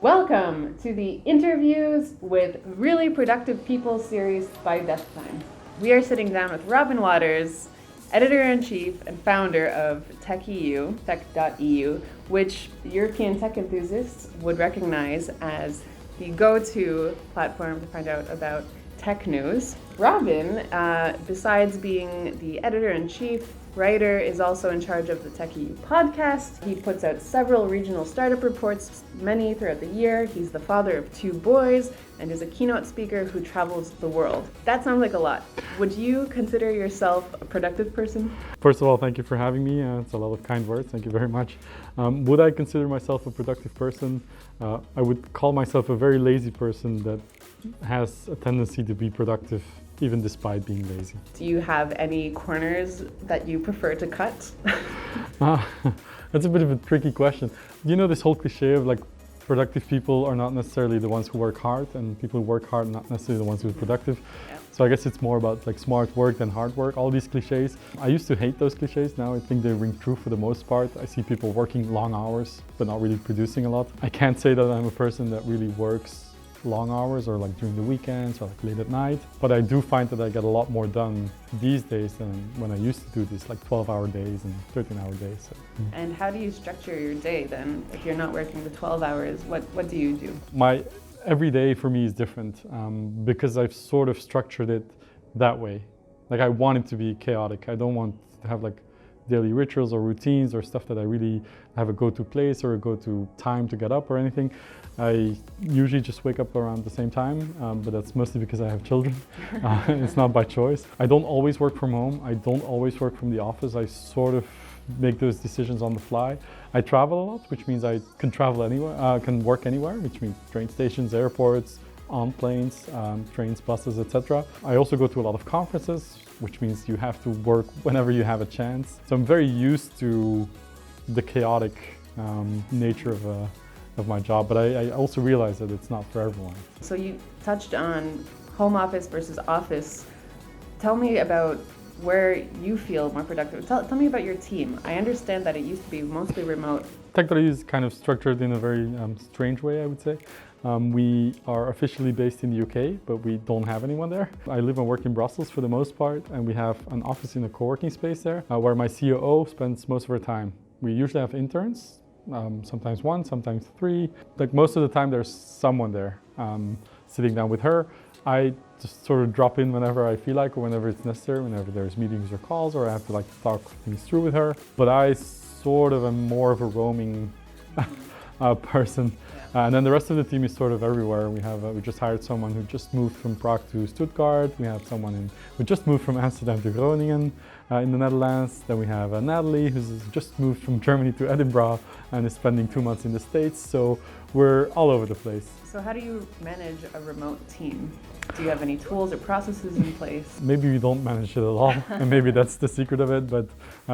Welcome to the Interviews with Really Productive People series by Desktime. We are sitting down with Robin Wauters, editor-in-chief and founder of Tech.eu, Tech.eu, which European tech enthusiasts would recognize as the go-to platform to find out about tech news. Robin, besides being the editor-in-chief, writer, is also in charge of the Tech.eu podcast. He puts out several regional startup reports, many throughout the year. He's the father of 2 boys and is a keynote speaker who travels the world. That sounds like a lot. Would you consider yourself a productive person? First of all, thank you for having me. It's a lot of kind words. Thank you very much. Would I consider myself a productive person? I would call myself a very lazy person that has a tendency to be productive even despite being lazy. Do you have any corners that you prefer to cut? That's a bit of a tricky question. You know this whole cliche of like productive people are not necessarily the ones who work hard, and people who work hard are not necessarily the ones who are productive. Yeah. So I guess it's more about like smart work than hard work, all these cliches. I used to hate those cliches. Now I think they ring true for the most part. I see people working long hours but not really producing a lot. I can't say that I'm a person that really works long hours or like during the weekends or like late at night, but I do find that I get a lot more done these days than when I used to do this like 12-hour days and 13-hour days. So. And how do you structure your day then? If you're not working the 12 hours, what do you do? My every day for me is different because I've sort of structured it that way. Like I want it to be chaotic. I don't want to have like daily rituals or routines or stuff that I really have a go-to place or a go-to time to get up or anything. I usually just wake up around the same time, but that's mostly because I have children. It's not by choice. I don't always work from home. I don't always work from the office. I sort of make those decisions on the fly. I travel a lot, which means I can travel anywhere, can work anywhere, which means train stations, airports, on planes, trains, buses, etc. I also go to a lot of conferences, which means you have to work whenever you have a chance. So I'm very used to the chaotic nature of my job, but I also realize that it's not for everyone. So you touched on home office versus office. Tell me about where you feel more productive. Tell me about your team. I understand that it used to be mostly remote. Tech.eu is kind of structured in a very strange way, I would say. We are officially based in the UK, but we don't have anyone there. I live and work in Brussels for the most part, and we have an office in a co-working space there, where my COO spends most of her time. We usually have interns, sometimes 1, sometimes 3. Like most of the time there's someone there sitting down with her. I just sort of drop in whenever I feel like or whenever it's necessary, whenever there's meetings or calls or I have to like talk things through with her. But I sort of am more of a roaming person. And then the rest of the team is sort of everywhere. We just hired someone who just moved from Prague to Stuttgart. We have someone who just moved from Amsterdam to Groningen in the Netherlands. Then we have Natalie, who's just moved from Germany to Edinburgh and is spending 2 months in the States. So we're all over the place. So how do you manage a remote team? Do you have any tools or processes in place? Maybe we don't manage it at all, and maybe that's the secret of it, but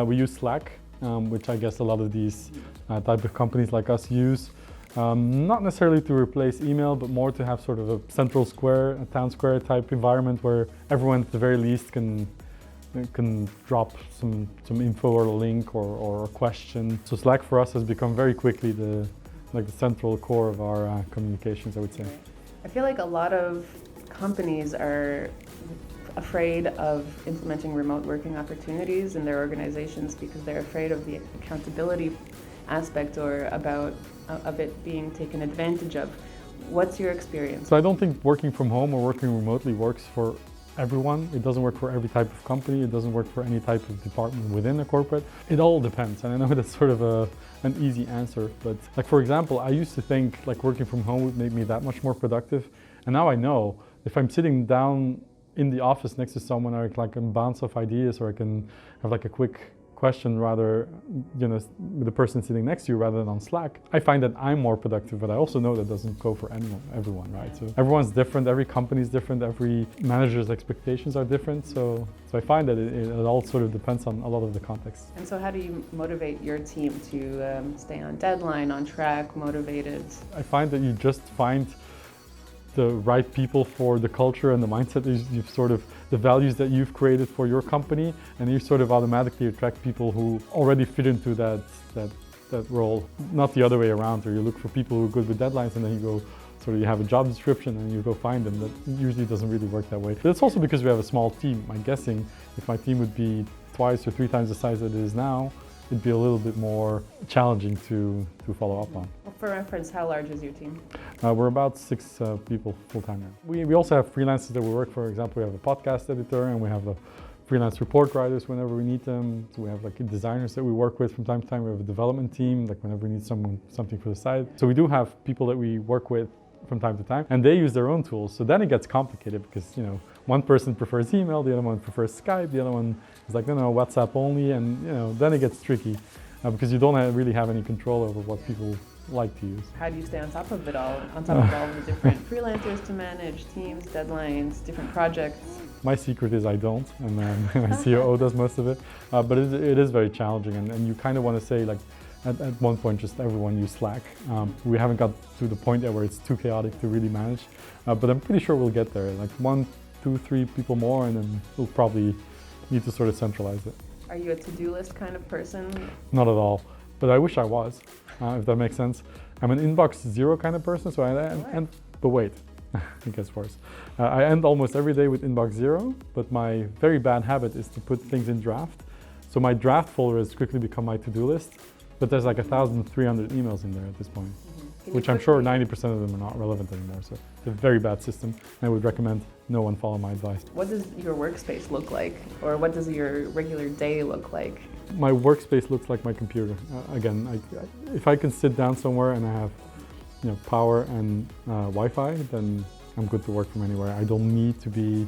we use Slack, which I guess a lot of these type of companies like us use. Not necessarily to replace email, but more to have sort of a central square, a town square type environment where everyone at the very least can drop some info or a link or a question. So Slack for us has become very quickly the central core of our communications, I would say. I feel like a lot of companies are afraid of implementing remote working opportunities in their organizations because they're afraid of the accountability aspect or of it being taken advantage of. What's your experience? So I don't think working from home or working remotely works for everyone. It doesn't work for every type of company. It doesn't work for any type of department within a corporate. It all depends. And I know that's sort of an easy answer, but like for example, I used to think like working from home would make me that much more productive. And now I know if I'm sitting down in the office next to someone, I can bounce off ideas or I can have like a quick question rather, with the person sitting next to you rather than on Slack. I find that I'm more productive, but I also know that doesn't go for everyone, right? So everyone's different, every company is different, every manager's expectations are different. So I find that it all sort of depends on a lot of the context. And so how do you motivate your team to stay on deadline, on track, motivated? I find that you just find the right people for the culture and the mindset that you've sort of, the values that you've created for your company, and you sort of automatically attract people who already fit into that that role, not the other way around, where you look for people who are good with deadlines and then you go, sort of you have a job description and you go find them. That usually doesn't really work that way. But it's also because we have a small team. I'm guessing if my team would be twice or three times the size that it is now, it'd be a little bit more challenging to follow up on. Well, for reference, how large is your team? We're about 6 people full-time now. We also have freelancers that we work for. For example, we have a podcast editor and we have a freelance report writers whenever we need them. So we have like designers that we work with from time to time. We have a development team, like whenever we need something for the site. So we do have people that we work with from time to time, and they use their own tools. So then it gets complicated because, you know, one person prefers email, the other one prefers Skype, the other one is like, no, WhatsApp only, and you know, then it gets tricky because you don't really have any control over what people like to use. How do you stay on top of it all, on top of all the different freelancers to manage, teams, deadlines, different projects? My secret is I don't, and my COO does most of it, but it is very challenging, and you kind of want to say, like, at one point, just everyone use Slack. We haven't got to the point yet where it's too chaotic to really manage, but I'm pretty sure we'll get there. Like 1, 2, 3 people more, and then we'll probably need to sort of centralize it. Are you a to-do list kind of person? Not at all, but I wish I was, if that makes sense. I'm an inbox zero kind of person, so but wait, it gets worse. I end almost every day with inbox zero, but my very bad habit is to put things in draft. So my draft folder has quickly become my to-do list. But there's like 1,300 emails in there at this point, which I'm sure 90% of them are not relevant anymore. So it's a very bad system. I would recommend no one follow my advice. What does your workspace look like? Or what does your regular day look like? My workspace looks like my computer. Again, if I can sit down somewhere and I have, you know, power and Wi-Fi, then I'm good to work from anywhere. I don't need to be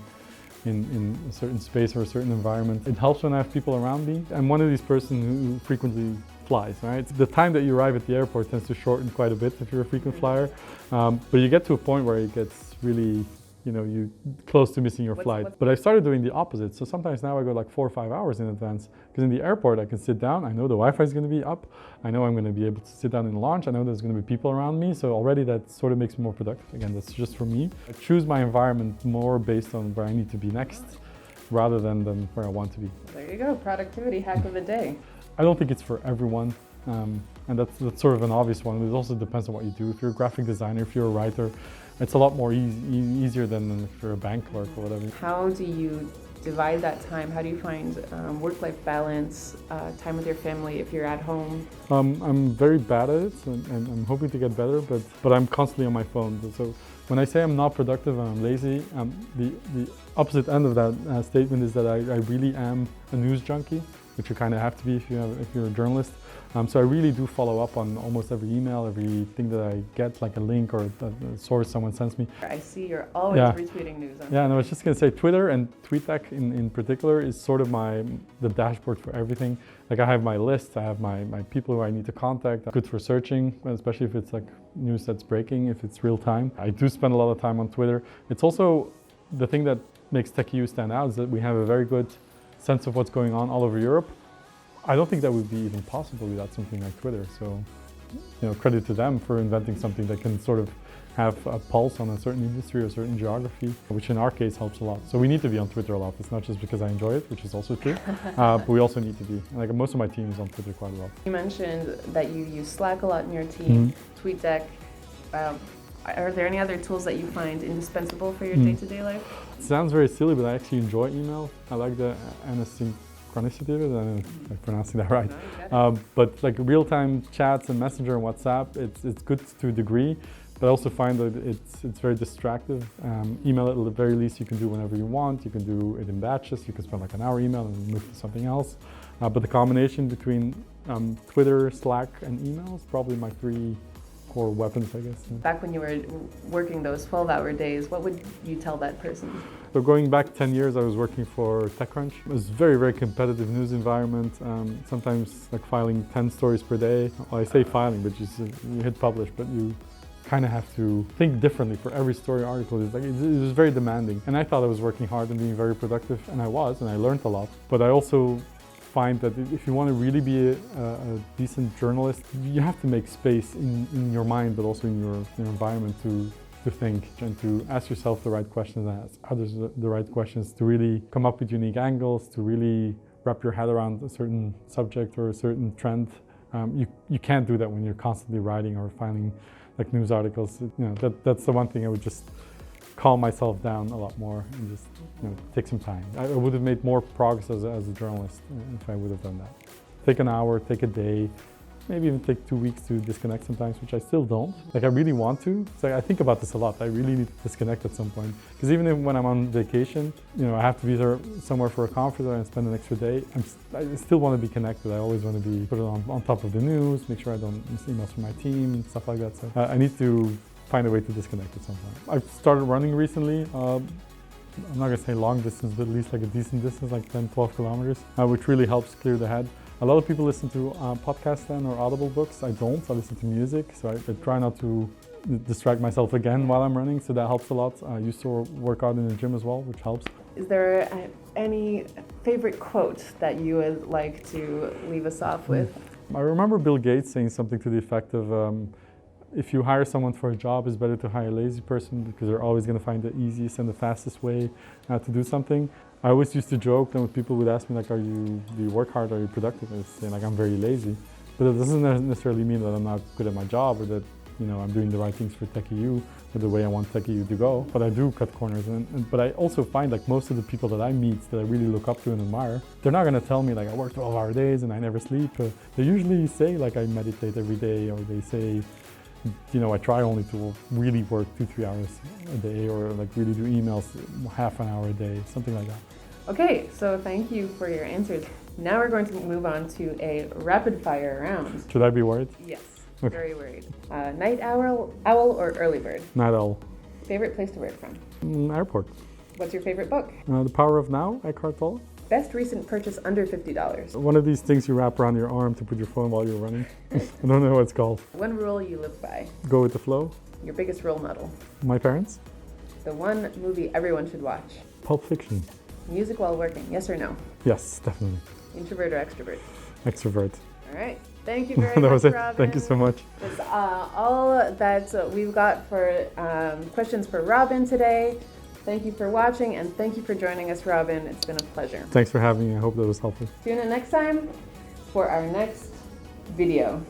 in a certain space or a certain environment. It helps when I have people around me. I'm one of these persons who frequently flies, right? The time that you arrive at the airport tends to shorten quite a bit if you're a frequent flyer, but you get to a point where it gets really, you know, you close to missing your flight. But I started doing the opposite. So sometimes now I go like 4 or 5 hours in advance, because in the airport I can sit down, I know the Wi-Fi is going to be up, I know I'm going to be able to sit down in launch, I know there's going to be people around me, so already that sort of makes me more productive. Again, that's just for me. I choose my environment more based on where I need to be next, rather than where I want to be. There you go, productivity hack of the day. I don't think it's for everyone, and that's sort of an obvious one. It also depends on what you do. If you're a graphic designer, if you're a writer, it's a lot more easier than if you're a bank clerk or whatever. How do you divide that time? How do you find work-life balance, time with your family if you're at home? I'm very bad at it, and I'm hoping to get better, but I'm constantly on my phone. So when I say I'm not productive and I'm lazy, the opposite end of that statement is that I really am a news junkie, which you kind of have to be if you're a journalist. So I really do follow up on almost every email, everything that I get, like a link or a source someone sends me. I see you're always retweeting news. Yeah, and I was just going to say Twitter and TweetDeck in particular is sort of the dashboard for everything. Like I have my list, I have my people who I need to contact. Good for searching, especially if it's like news that's breaking, if it's real time. I do spend a lot of time on Twitter. It's also the thing that makes Tech.eu stand out is that we have a very good sense of what's going on all over Europe. I don't think that would be even possible without something like Twitter. So, you know, credit to them for inventing something that can sort of have a pulse on a certain industry or a certain geography, which in our case helps a lot. So we need to be on Twitter a lot. It's not just because I enjoy it, which is also true, but we also need to be. Like most of my team is on Twitter quite a lot. You mentioned that you use Slack a lot in your team, TweetDeck. Are there any other tools that you find indispensable for your day-to-day life? It sounds very silly, but I actually enjoy email. I like the synchronicity of it. I don't know if I'm pronouncing that right. No, but like real-time chats and Messenger and WhatsApp, it's good to a degree, but I also find that it's very distractive. Email at the very least you can do whenever you want. You can do it in batches. You can spend like an hour email and move to something else. But the combination between Twitter, Slack, and email is probably my 3 core weapons, I guess. Back when you were working those 12-hour days, what would you tell that person? So going back 10 years, I was working for TechCrunch. It was a very, very competitive news environment. Sometimes like filing 10 stories per day. Well, I say filing, but you hit publish, but you kind of have to think differently for every story article. It was very demanding. And I thought I was working hard and being very productive, and I was, and I learned a lot. But I also find that if you want to really be a decent journalist, you have to make space in your mind, but also in your environment to think and to ask yourself the right questions and ask others the right questions, to really come up with unique angles, to really wrap your head around a certain subject or a certain trend You can't do that when you're constantly writing or filing like news articles. That's the one thing I would just calm myself down a lot more and just take some time. I would have made more progress as a journalist if I would have done that. Take an hour, take a day, maybe even take 2 weeks to disconnect sometimes, which I still don't. Like I really want to. So I think about this a lot. I really need to disconnect at some point. Because even when I'm on vacation, I have to be there somewhere for a conference and spend an extra day. I still want to be connected. I always want to be put it on top of the news, make sure I don't miss emails from my team and stuff like that. So I need to find a way to disconnect at some point. I've started running recently. I'm not gonna say long distance, but at least like a decent distance, like 10, 12 kilometers, which really helps clear the head. A lot of people listen to podcasts then or audible books. I don't. I listen to music, so I try not to distract myself again while I'm running, so that helps a lot. I used to work out in the gym as well, which helps. Is there any favorite quote that you would like to leave us off with? I remember Bill Gates saying something to the effect of, if you hire someone for a job, it's better to hire a lazy person because they're always going to find the easiest and the fastest way to do something. I always used to joke when people would ask me like, do you work hard, are you productive? I say like, I'm very lazy. But it doesn't necessarily mean that I'm not good at my job or that I'm doing the right things for Tech.eu or the way I want Tech.eu to go. But I do cut corners. But I also find like most of the people that I meet that I really look up to and admire, they're not going to tell me like I work 12-hour days and I never sleep. They usually say like I meditate every day, or they say, I try only to really work 2-3 hours a day, or like really do emails half an hour a day, something like that. Okay, so thank you for your answers. Now we're going to move on to a rapid fire round. Should I be worried? Yes, okay. Very worried. Night owl or early bird? Night owl. Favorite place to work from? Airport. What's your favorite book? The Power of Now, Eckhart Tolle. Best recent purchase under $50? One of these things you wrap around your arm to put your phone while you're running. I don't know what it's called. One rule you live by? Go with the flow. Your biggest role model? My parents. The one movie everyone should watch? Pulp Fiction. Music while working, yes or no? Yes, definitely. Introvert or extrovert? Extrovert. All right. Thank you very much, That was it. Robin. Thank you so much. That's all that we've got for questions for Robin today. Thank you for watching, and thank you for joining us, Robin. It's been a pleasure. Thanks for having me. I hope that was helpful. Tune in next time for our next video.